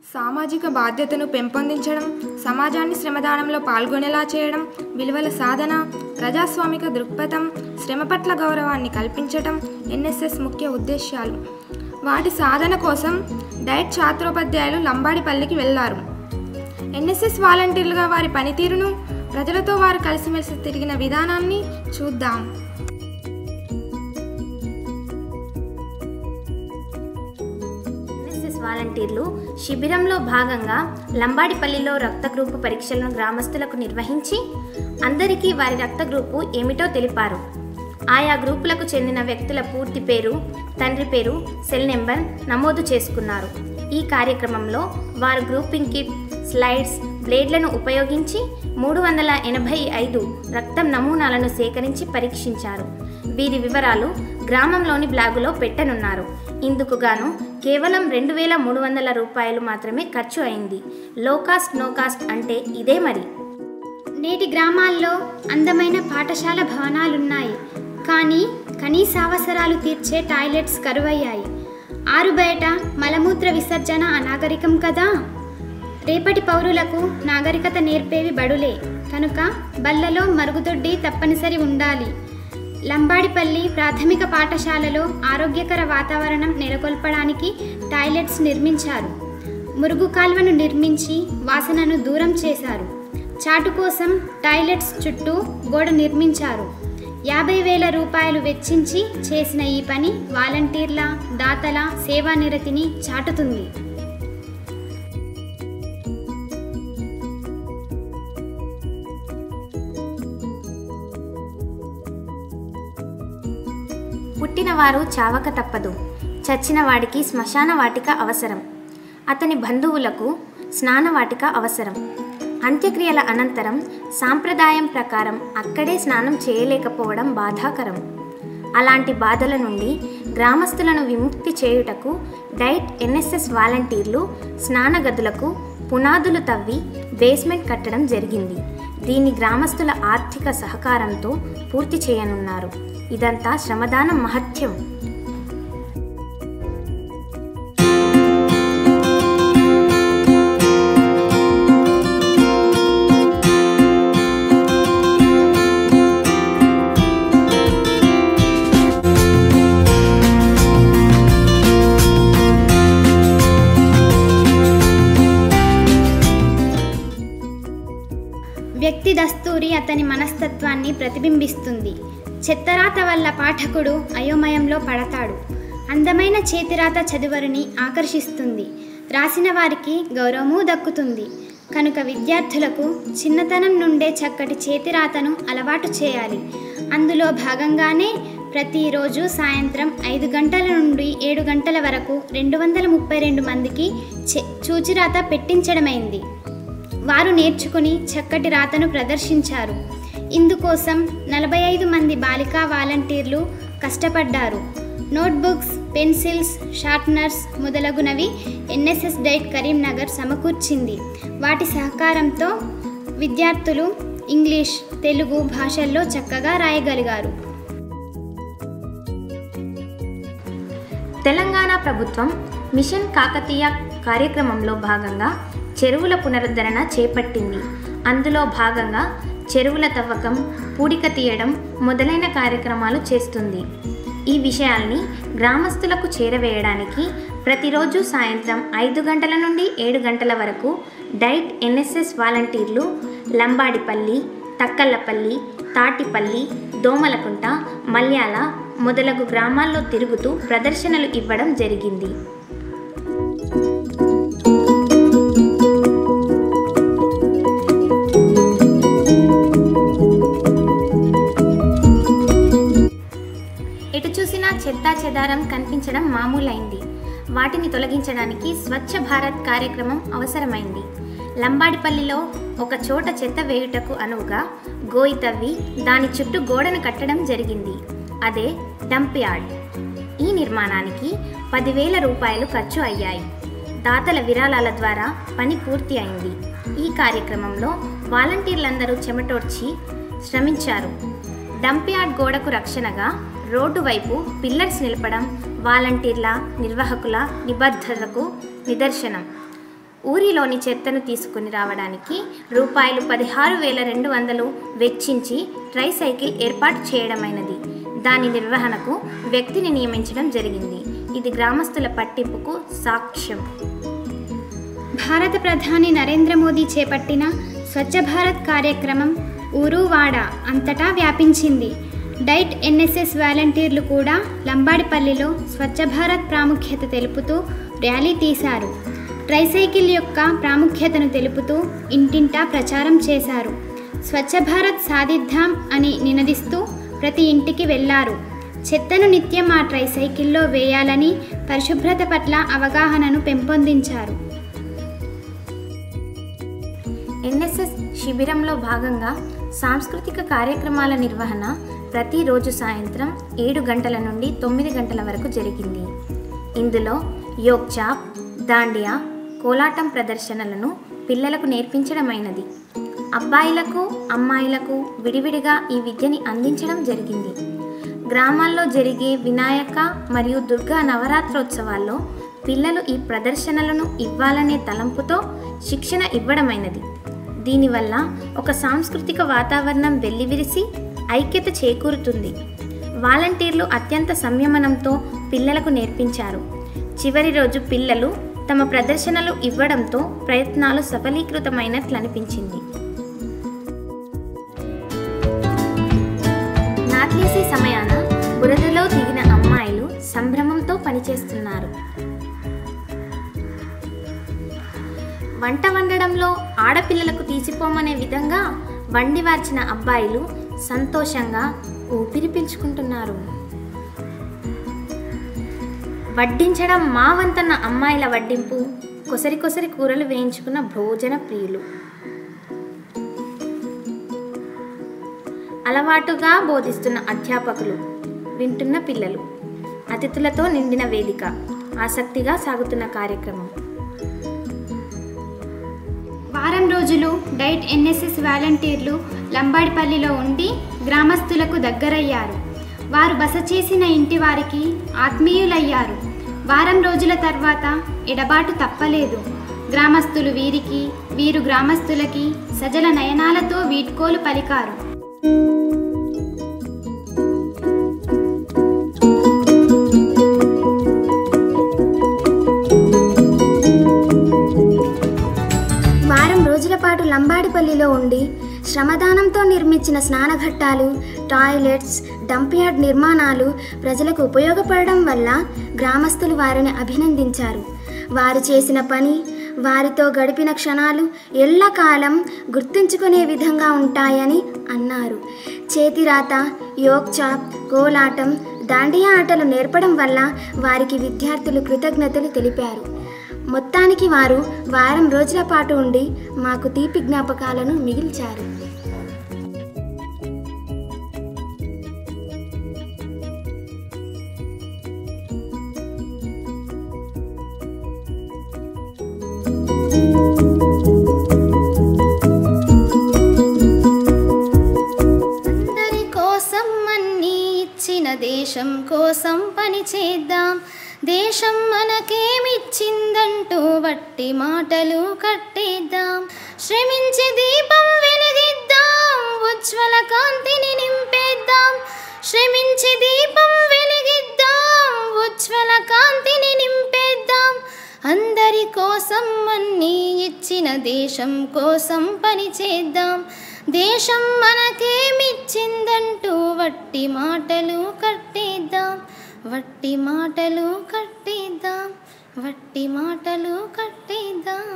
సామాజిక బాధ్యతను పెంపొందించడం, సమాజాన్ని శ్రమదానంలో పాల్గొనేలా చేయడం, విలువల సాధన, ప్రజాస్వామిక దృక్పథం, శ్రమ పట్ల గౌరవాన్ని కల్పించడం ఎన్ఎస్ఎస్ ముఖ్య ఉద్దేశ్యాలు. వాటి సాధన కోసం డైట్ ఛాత్రోపాధ్యాయులు లంబాడిపల్లికి వెళ్లారు. ఎన్ఎస్ఎస్ వాలంటీర్లుగా వారి పనితీరును, ప్రజలతో వారు కలిసిమెలిసి తిరిగిన విధానాన్ని చూద్దాం. వాలంటీర్లు శిబిరంలో భాగంగా లంబాడిపల్లిలో రక్త గ్రూపు పరీక్షలను గ్రామస్తులకు నిర్వహించి అందరికీ వారి రక్త గ్రూపు ఏమిటో తెలిపారు. ఆయా గ్రూపులకు చెందిన వ్యక్తుల పూర్తి పేరు, తండ్రి పేరు, సెల్ నెంబర్ నమోదు చేసుకున్నారు. ఈ కార్యక్రమంలో వారు గ్రూపింగ్ కిట్, స్లైడ్స్, బ్లేడ్లను ఉపయోగించి 385 రక్తం నమూనాలను సేకరించి పరీక్షించారు. వీరి వివరాలు గ్రామంలోని బ్లాగులో పెట్టనున్నారు. ఇందుకు గాను కేవలం 2300 రూపాయలు మాత్రమే ఖర్చు అయింది. లో కాస్ట్ నో కాస్ట్ అంటే ఇదే మరి. నేటి గ్రామాల్లో అందమైన పాఠశాల భవనాలున్నాయి, కానీ కనీస అవసరాలు తీర్చే టాయిలెట్స్ కరువయ్యాయి. ఆరుబయట మలమూత్ర విసర్జన అనాగరికం కదా. రేపటి పౌరులకు నాగరికత నేర్పేవి బడులే కనుక బళ్లలో మరుగుదొడ్డి తప్పనిసరి ఉండాలి. లంబాడిపల్లి ప్రాథమిక పాఠశాలలో ఆరోగ్యకర వాతావరణం నెలకొల్పడానికి టాయిలెట్స్ నిర్మించారు. మురుగు కాల్వను నిర్మించి వాసనను దూరం చేశారు. చాటు కోసం టాయిలెట్స్ చుట్టూ గోడ నిర్మించారు. 50,000 రూపాయలు వెచ్చించి చేసిన ఈ పని వాలంటీర్ల, దాతల సేవానిరతిని చాటుతుంది. పుట్టినవారు చావక తప్పదు. చచ్చిన వాడికి శ్మశాన వాటిక అవసరం. అతని బంధువులకు స్నానవాటిక అవసరం. అంత్యక్రియల అనంతరం సాంప్రదాయం ప్రకారం అక్కడే స్నానం చేయలేకపోవడం బాధాకరం. అలాంటి బాధల నుండి గ్రామస్తులను విముక్తి చేయుటకు డైట్ ఎన్ఎస్ఎస్ వాలంటీర్లు స్నాన గదులకు పునాదులు తవ్వి బేస్మెంట్ కట్టడం జరిగింది. దీన్ని గ్రామస్తుల ఆర్థిక సహకారంతో పూర్తి చేయనున్నారు. ఇదంతా శ్రమదానం మహత్యం. వ్యక్తి దస్తూరి అతని మనస్తత్వాన్ని ప్రతిబింబిస్తుంది. చెత్తరాత వల్ల పాఠకుడు అయోమయంలో పడతాడు. అందమైన చేతిరాత చదువరుని ఆకర్షిస్తుంది. రాసిన వారికి గౌరవము దక్కుతుంది. కనుక విద్యార్థులకు చిన్నతనం నుండే చక్కటి చేతిరాతను అలవాటు చేయాలి. అందులో భాగంగానే ప్రతిరోజు సాయంత్రం 5 గంటల నుండి 7 గంటల వరకు 232 మందికి చూచిరాత పెట్టించడమైంది. వారు నేర్చుకుని చక్కటి రాతను ప్రదర్శించారు. ఇందుకోసం 45 మంది బాలికా వాలంటీర్లు కష్టపడ్డారు. నోట్బుక్స్, పెన్సిల్స్, షార్ప్నర్స్ మొదలగునవి ఎన్ఎస్ఎస్ డైట్ కరీంనగర్ సమకూర్చింది. వాటి సహకారంతో విద్యార్థులు ఇంగ్లీష్, తెలుగు భాషల్లో చక్కగా రాయగలిగారు. తెలంగాణ ప్రభుత్వం మిషన్ కాకతీయ కార్యక్రమంలో భాగంగా చెరువుల పునరుద్ధరణ చేపట్టింది. అందులో భాగంగా చెరువుల తవ్వకం, పూడిక తీయడం మొదలైన కార్యక్రమాలు చేస్తుంది. ఈ విషయాల్ని గ్రామస్తులకు చేరవేయడానికి ప్రతిరోజు సాయంత్రం 5 గంటల నుండి 7 గంటల వరకు డైట్ ఎన్ఎస్ఎస్ వాలంటీర్లు లంబాడిపల్లి, తక్కల్లపల్లి, తాటిపల్లి, దోమలకుంట, మల్యాల మొదలగు గ్రామాల్లో తిరుగుతూ ప్రదర్శనలు ఇవ్వడం జరిగింది. ఎటు చూసినా చెత్తా చెదారం కనిపించడం మామూలైంది. వాటిని తొలగించడానికి స్వచ్ఛ భారత్ కార్యక్రమం అవసరమైంది. లంబాడిపల్లిలో ఒక చోట చెత్త వేయుటకు అనువుగా గోయి తవ్వి దాని చుట్టూ గోడను కట్టడం జరిగింది. అదే డంప్ యార్డ్. ఈ నిర్మాణానికి 10,000 రూపాయలు ఖర్చు అయ్యాయి. దాతల విరాళాల ద్వారా పని పూర్తి అయింది. ఈ కార్యక్రమంలో వాలంటీర్లందరూ చెమటోడ్చి శ్రమించారు. డంప్ యార్డ్ గోడకు రక్షణగా రోడ్డు వైపు పిల్లర్స్ నిలపడం వాలంటీర్ల, నిర్వాహకుల నిబద్ధతకు నిదర్శనం. ఊరిలోని చెత్తను తీసుకుని రావడానికి రూపాయలు 16,200 వెచ్చించి ట్రైసైకిల్ ఏర్పాటు చేయడమైనది. దాని నిర్వహణకు వ్యక్తిని నియమించడం జరిగింది. ఇది గ్రామస్తుల పట్టింపుకు సాక్ష్యం. భారత ప్రధాని నరేంద్ర మోదీ చేపట్టిన స్వచ్ఛ భారత్ కార్యక్రమం ఊరు వాడ అంతటా వ్యాపించింది. డైట్ ఎన్ఎస్ఎస్ వాలంటీర్లు కూడా లంబాడిపల్లిలో స్వచ్ఛ భారత్ ప్రాముఖ్యత తెలుపుతూ ర్యాలీ తీశారు. ట్రైసైకిల్ యొక్క ప్రాముఖ్యతను తెలుపుతూ ఇంటింటా ప్రచారం చేశారు. స్వచ్ఛ భారత్ సాధిద్దాం అని నినదిస్తూ ప్రతి ఇంటికి వెళ్లారు. చెత్తను నిత్యం ఆ ట్రైసైకిల్లో వేయాలని పరిశుభ్రత పట్ల అవగాహనను పెంపొందించారు. ఎన్ఎస్ఎస్ శిబిరంలో భాగంగా సాంస్కృతిక కార్యక్రమాల నిర్వహణ ప్రతిరోజు సాయంత్రం 7 గంటల నుండి 9 గంటల వరకు జరిగింది. ఇందులో యోగ్ చాప్, దాండియా, కోలాటం ప్రదర్శనలను పిల్లలకు నేర్పించడమైనది. అబ్బాయిలకు అమ్మాయిలకు విడివిడిగా ఈ విద్యని అందించడం జరిగింది. గ్రామాల్లో జరిగే వినాయక మరియు దుర్గా నవరాత్రోత్సవాల్లో పిల్లలు ఈ ప్రదర్శనలను ఇవ్వాలనే తలంపుతో శిక్షణ ఇవ్వడమైనది. దీనివల్ల ఒక సాంస్కృతిక వాతావరణం వెల్లివిరిసి ఐక్యత చేకూరుతుంది. వాలంటీర్లు అత్యంత సంయమనంతో పిల్లలకు నేర్పించారు. చివరి రోజు పిల్లలు తమ ప్రదర్శనలు ఇవ్వడంతో ప్రయత్నాలు సఫలీకృతమైనట్లనిపించింది. నాట్లేసే సమయాన బురదలో దిగిన అమ్మాయిలు సంభ్రమంతో పనిచేస్తున్నారు. వంట వండడంలో ఆడపిల్లలకు తీసిపోమనే విధంగా వండి వార్చిన అబ్బాయిలు సంతోషంగా ఊపిరి పీల్చుకుంటున్నారు. వడ్డించడం మా వంతన్న అమ్మాయిల వడ్డింపు కొసరి కొసరి కూరలు వేయించుకున్న భోజన ప్రియులు. అలవాటుగా బోధిస్తున్న అధ్యాపకులు, వింటున్న పిల్లలు, అతిథులతో నిండిన వేదిక, ఆసక్తిగా సాగుతున్న కార్యక్రమం. వారం రోజులు డైట్ ఎన్ఎస్ఎస్ వాలంటీర్లు లంబాడిపల్లిలో ఉండి గ్రామస్తులకు దగ్గరయ్యారు. వారు బస చేసిన ఇంటి వారికి ఆత్మీయులయ్యారు. వారం రోజుల తర్వాత ఎడబాటు తప్పలేదు. గ్రామస్తులు వీరికి, వీరు గ్రామస్తులకి సజల నయనాలతో వీడ్కోలు పలికారు. పాటు లంబాడిపల్లిలో ఉండి శ్రమదానంతో నిర్మించిన స్నానఘట్టాలు, టాయిలెట్స్, డంప్ యార్డ్ నిర్మాణాలు ప్రజలకు ఉపయోగపడడం వల్ల గ్రామస్తులు వారిని అభినందించారు. వారు చేసిన పని, వారితో గడిపిన క్షణాలు ఎల్లకాలం గుర్తుంచుకునే విధంగా ఉంటాయని అన్నారు. చేతిరాత, యోగ్ చాప్, కోలాటం, దాండియా ఆటలు నేర్పడం వల్ల వారికి విద్యార్థులు కృతజ్ఞతలు తెలిపారు. మొత్తానికి వారు వారం రోజుల పాటు ఉండి మాకు తీపి జ్ఞాపకాలను మిగిల్చారు. అందరి కోసం అన్నీ ఇచ్చిన దేశం కోసం పని చేద్దాం. దేశం మనకేమిచ్చిందంటూ వట్టి మాటలు కట్టేద్దాం. శ్రమించి దీపం వెలిగిద్దాం, ఉజ్వల కాంతిని నింపేద్దాం. శ్రమించి దీపం వెలిగిద్దాం, ఉజ్వల కాంతిని నింపేద్దాం. అందరి కోసం అన్నీ ఇచ్చిన దేశం కోసం పని చేద్దాం. దేశం మనకేమిచ్చిందంటూ వట్టి మాటలు కట్టేద్దాం. వట్టి మాటలు కట్టేద్దాం, వట్టి మాటలు కట్టేద్దాం.